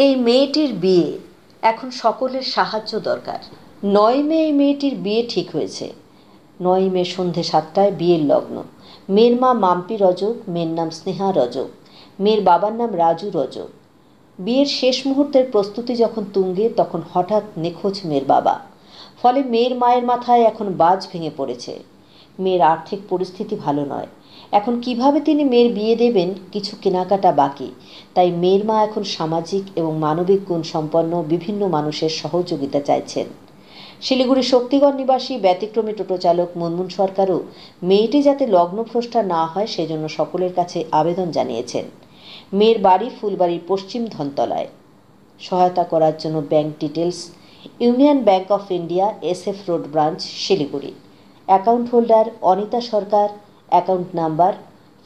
এই মেয়েটির বিয়ে, এখন সকলের সাহায্য দরকার। ৯ মে এই মেয়েটির বিয়ে ঠিক হয়েছে। ৯ মে সন্ধে ৭টায় বিয়ের লগ্ন। মেয়ের মা মাম্পি রজক, মেয়ের নাম স্নেহা রজক, মেয়ের বাবার নাম রাজু রজক। বিয়ের শেষ মুহূর্তের প্রস্তুতি যখন তুঙ্গে, তখন হঠাৎ নিখোঁজ মেয়ের বাবা। ফলে মেয়ের মায়ের মাথায় এখন বাজ ভেঙে পড়েছে। মেয়ের আর্থিক পরিস্থিতি ভালো নয়। এখন কিভাবে তিনি মেয়ের বিয়ে দেবেন, কিছু কেনাকাটা বাকি। তাই মেয়ের মা এখন সামাজিক এবং মানবিক গুণ সম্পন্ন বিভিন্ন মানুষের সহযোগিতা চাইছেন। শিলিগুড়ি শক্তিগড় নিবাসী ব্যতিক্রমী টোটো চালক মুনমুন সরকারও মেয়েটি যাতে লগ্নভ্রষ্টা না হয় সেজন্য সকলের কাছে আবেদন জানিয়েছেন। মেয়ের বাড়ি ফুলবাড়ির পশ্চিম ধনতলায়। সহায়তা করার জন্য bank details: union bank of India, SF road branch, Siliguri. Account holder Anita Sarkar. Account number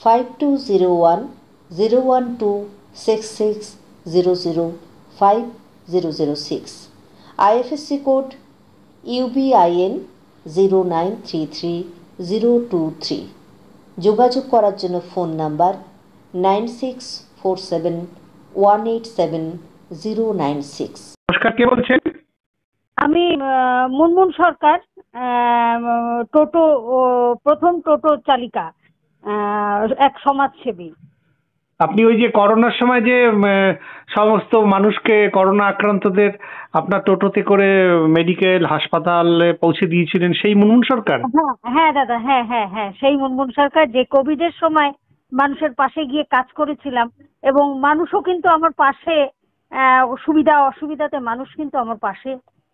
52010126600506। IFSC code UBIN 0933023। যোগাযোগ করার জন্য ফোন নাম্বার 9647187096। নমস্কার, কে বলছেন? আমি মুনমুন সরকার, টোটো প্রথম টোটো চালিকা, এক সমাজসেবী। আপনি ওই যে করোনার সময় যে সমস্ত মানুষকে, করোনা আক্রান্তদের আপনার টোটোতে করে মেডিকেল হাসপাতালে পৌঁছে দিয়েছিলেন, সেই মুনমুন সরকার? হ্যাঁ হ্যাঁ দাদা, হ্যাঁ হ্যাঁ হ্যাঁ, সেই মুনমুন সরকার, যে কোভিডের সময় মানুষের পাশে গিয়ে কাজ করেছিলাম। এবং মানুষও কিন্তু আমার পাশে, সুবিধা অসুবিধাতে মানুষ কিন্তু আমার পাশে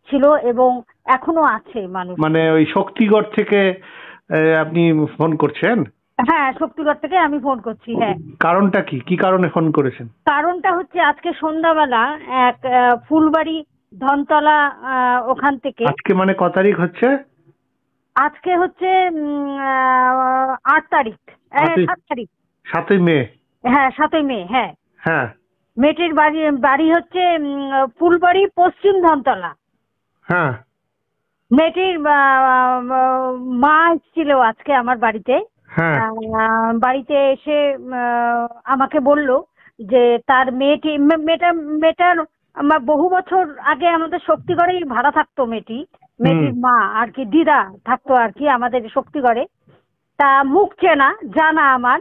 ছিল এবং এখনো আছে মানুষ। মানে ওই শক্তিগড় থেকে আপনি ফোন করছেন? হ্যাঁ, শক্তিগড় থেকে আমি ফোন করছি। হ্যাঁ, কারণটা কি, কি কারণে ফোন করেছেন? কারণটা হচ্ছে আজকে সন্ধ্যাবেলা এক ফুলবাড়ি ধনতলা, ওখান থেকে। আজকে মানে ক তারিখ হচ্ছে? আজকে হচ্ছে ৮ তারিখ, ৭ তারিখ, 7ই মে। হ্যাঁ ৭ই মে। হ্যাঁ হ্যাঁ, মেয়েটির বাড়ি হচ্ছে ফুলবাড়ি পশ্চিম ধনতলা। হ্যাঁ। মেয়েটির মা এসেছিল আজকে আমার বাড়িতে। হ্যাঁ। বাড়িতে এসে আমাকে বলল যে তার মেয়েটার আমার বহু বছর আগে আমাদের শক্তিগড়েই ভাড়া থাকতো মেয়েটির মা আর কি, দিদা থাকতো আর কি আমাদের শক্তিগড়ে। তা মুখ চেনা জানা আমার,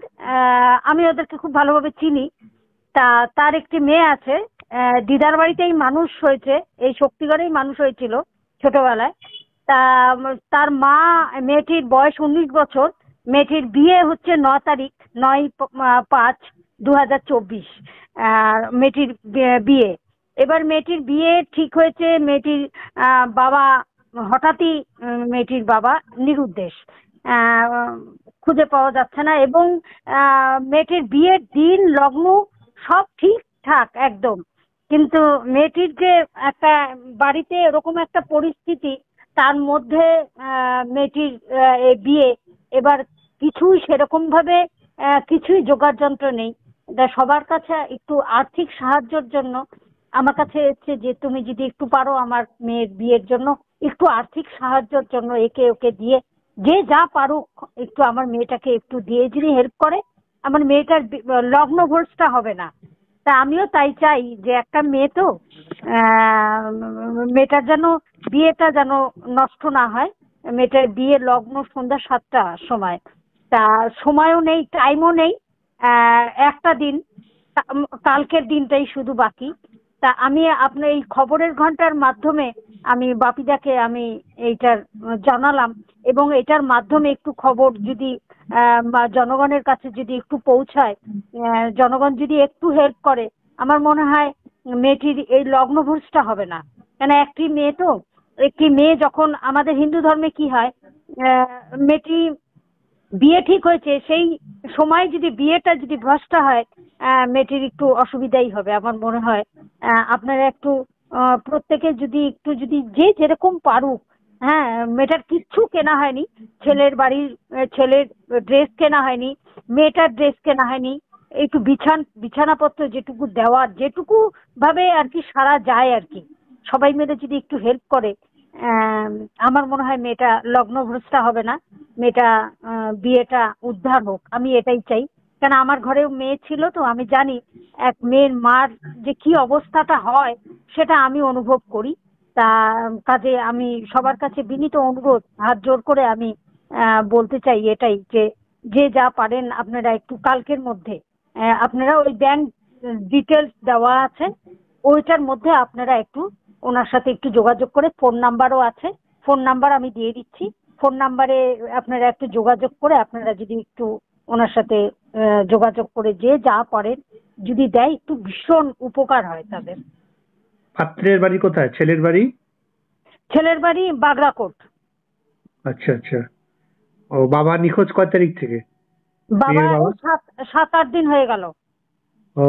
আমি ওদেরকে খুব ভালোভাবে চিনি। তা তার একটি মেয়ে আছে, দিদার বাড়িতেই মানুষ হয়েছে, এই শক্তিগড়েই মানুষ হয়েছিল ছোটবেলায়। তা তার মা, মেয়েটির বয়স 19 বছর, মেয়েটির বিয়ে হচ্ছে 9 তারিখ, 9/5/2024 মেয়েটির বিয়ে। এবার মেয়েটির বিয়ে ঠিক হয়েছে। মেয়েটির বাবা হঠাৎই, মেয়েটির বাবা নিরুদ্দেশ, খুঁজে পাওয়া যাচ্ছে না। এবং মেয়েটির বিয়ের দিন লগ্ন সব ঠিকঠাক একদম, কিন্তু মেয়েটির যে একটা বাড়িতে এরকম একটা পরিস্থিতি, তার মধ্যে মেয়েটির বিয়ে। এবার কিছুই সেরকম ভাবে কিছুই জোগাড় যন্ত্র নেই। সবার কাছে একটু আর্থিক সাহায্যের জন্য আমার কাছে এসছে যে তুমি যদি একটু পারো আমার মেয়ের বিয়ের জন্য একটু আর্থিক সাহায্যের জন্য, একে ওকে দিয়ে যে যা পারুক একটু আমার মেয়েটাকে একটু দিয়ে যদি হেল্প করে, আমার মেয়েটার লগ্ন ভ্রষ্টা হবে না। তা আমিও তাই চাই যে একটা মেয়ে তো, মেয়েটার যেন বিয়েটা যেন নষ্ট না হয়। মেয়েটার বিয়ে লগ্ন সন্ধ্যা 7টার সময়। তা সময়ও নেই, টাইমও নেই, একটা দিন, কালকের দিনটাই শুধু বাকি। তা আমি আপনার এই খবরের ঘন্টার মাধ্যমে আমি বাপিদাকে আমি এইটার জানালাম, এবং এটার মাধ্যমে একটু খবর যদি জনগণের কাছে যদি একটু পৌঁছায়, জনগণ যদি একটু হেল্প করে, আমার মনে হয় মেয়েটির এই লগ্নভ্রষ্টা হবে না। কেন একটি মেয়ে তো, একটি মেয়ে যখন আমাদের হিন্দু ধর্মে কি হয়, মেয়েটি বিয়ে ঠিক হয়েছে সেই সময় যদি বিয়েটা যদি ভ্রষ্টা হয়, মেয়েটির একটু অসুবিধাই হবে আমার মনে হয়। আপনারা একটু প্রত্যেকে যদি একটু যদি যে যেরকম পারুক, হ্যাঁ, মেয়েটার কিচ্ছু কেনা হয়নি, ছেলের বাড়ির ছেলের ড্রেস কেনা হয়নি, মেয়েটার ড্রেস কেনা হয়নি, একটু বিছানাপত্র যেটুকু দেওয়ার, যেটুকু ভাবে আর কি সারা যায় আর কি, সবাই মিলে যদি একটু হেল্প করে, আমার মনে হয় মেয়েটা লগ্নভ্রষ্টা হবে না, মেয়েটা বিয়েটা উদ্ধার হোক, আমি এটাই চাই। কেন আমার ঘরেও মেয়ে ছিল, তো আমি জানি এক মেয়ের মার যে কি অবস্থাটা হয় সেটা আমি অনুভব করি। তা কাজে আমি সবার কাছে বিনীত অনুরোধ, হাত জোর করে আমি বলতে চাই এটাই যে যে যা পারেন আপনারা একটু কালকের মধ্যে আপনারা ওই ব্যাংক ডিটেলস দেওয়া আছে ওইটার মধ্যে আপনারা একটু ওনার সাথে একটু যোগাযোগ করে, ফোন নাম্বারও আছে, ফোন নাম্বার আমি দিয়ে দিচ্ছি, ফোন নাম্বারে আপনারা একটু যোগাযোগ করে আপনারা যদি একটু ওনার সাথে যোগাযোগ করে যে যা পারেন যদি দেয় একটু ভীষণ উপকার হয় তাদের। পাত্রের বাড়ি কোথায়? ছেলের বাড়ি? ছেলের বাড়ি বাগড়াকোট। আচ্ছা আচ্ছা। ও বাবা নিখোঁজ কয় তারিখ থেকে? বাবা মেয়ের বাবা? 7-8 দিন হয়ে গেল। ও